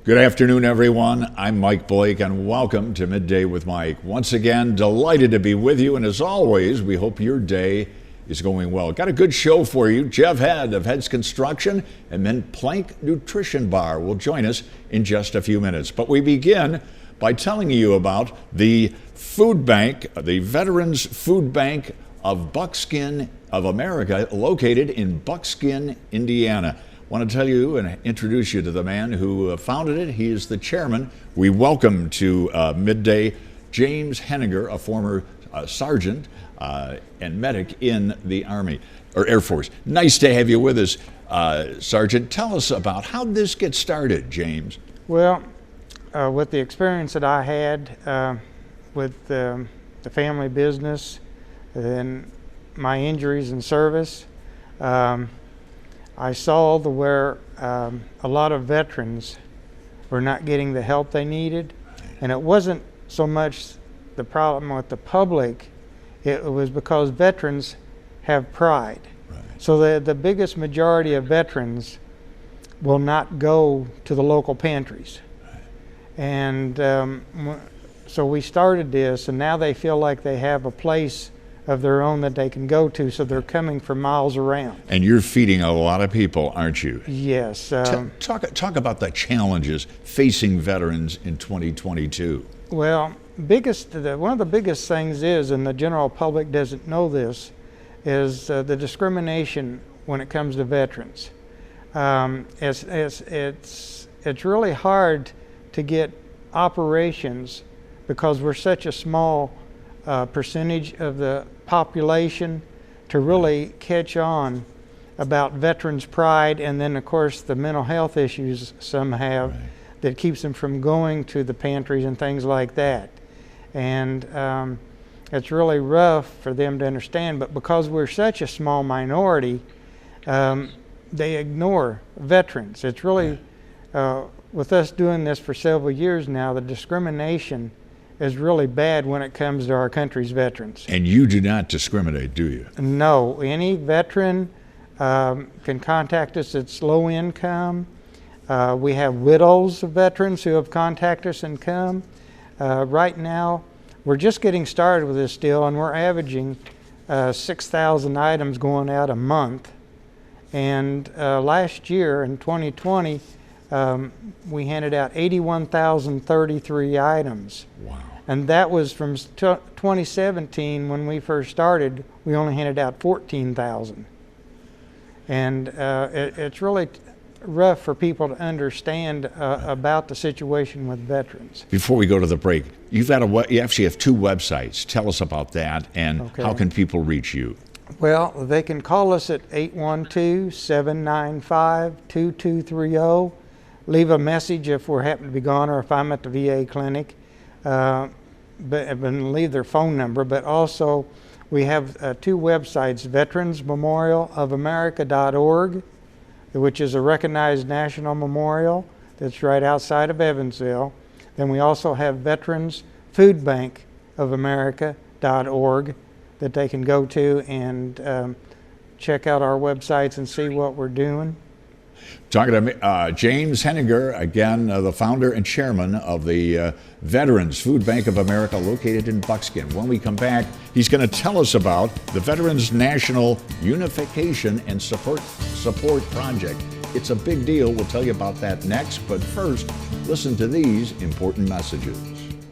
Good afternoon, everyone. I'm Mike Blake, and welcome to Midday with Mike. Once again, delighted to be with you, and as always, we hope your day is going well. Got a good show for you. Jeff Head of Head's Construction and then Plank Nutrition Bar will join us in just a few minutes. But we begin by telling you about the food bank, the Veterans Food Bank of Buckskin of America, located in Buckskin, Indiana. I want to tell you and introduce you to the man who founded it. He is the chairman. We welcome to Midday James Henninger, a former sergeant and medic in the Army or Air Force. Nice to have you with us, Sergeant. Tell us about how this gets started, James. Well, with the experience that I had with the family business and my injuries in service, I saw where a lot of veterans were not getting the help they needed, and it wasn't so much the problem with the public, it was because veterans have pride. Right. So the biggest majority of veterans will not go to the local pantries. Right. And so we started this, and now they feel like they have a place of their own that they can go to, so they're coming for miles around. And you're feeding a lot of people, aren't you? Yes. Talk about the challenges facing veterans in 2022. Well, one of the biggest things is, and the general public doesn't know this, is the discrimination when it comes to veterans. It's really hard to get operations because we're such a small percentage of the population to really catch on about veterans' pride, and then of course the mental health issues some have. Right. That keeps them from going to the pantries and things like that. And it's really rough for them to understand, but because we're such a small minority, they ignore veterans. It's really, with us doing this for several years now, the discrimination is really bad when it comes to our country's veterans. And you do not discriminate, do you? No, any veteran can contact us. It's low income. We have widows of veterans who have contacted us and come. Right now, we're just getting started with this deal, and we're averaging 6,000 items going out a month. And last year, in 2020, we handed out 81,033 items. Wow. And that was from 2017 when we first started. We only handed out 14,000. And it's really rough for people to understand about the situation with veterans. Before we go to the break, you actually have two websites. Tell us about that, and Okay. how can people reach you? Well, they can call us at 812-795-2230. Leave a message if we happen to be gone or if I'm at the VA clinic, and leave their phone number. But also, we have two websites, veteransmemorialofamerica.org, which is a recognized national memorial that's right outside of Evansville. Then we also have veteransfoodbankofamerica.org that they can go to and check out our websites and see what we're doing. Talking to James Henninger, again, the founder and chairman of the Veterans Food Bank of America, located in Buckskin. When we come back, he's going to tell us about the Veterans National Unification and Support Project. It's a big deal. We'll tell you about that next. But first, listen to these important messages.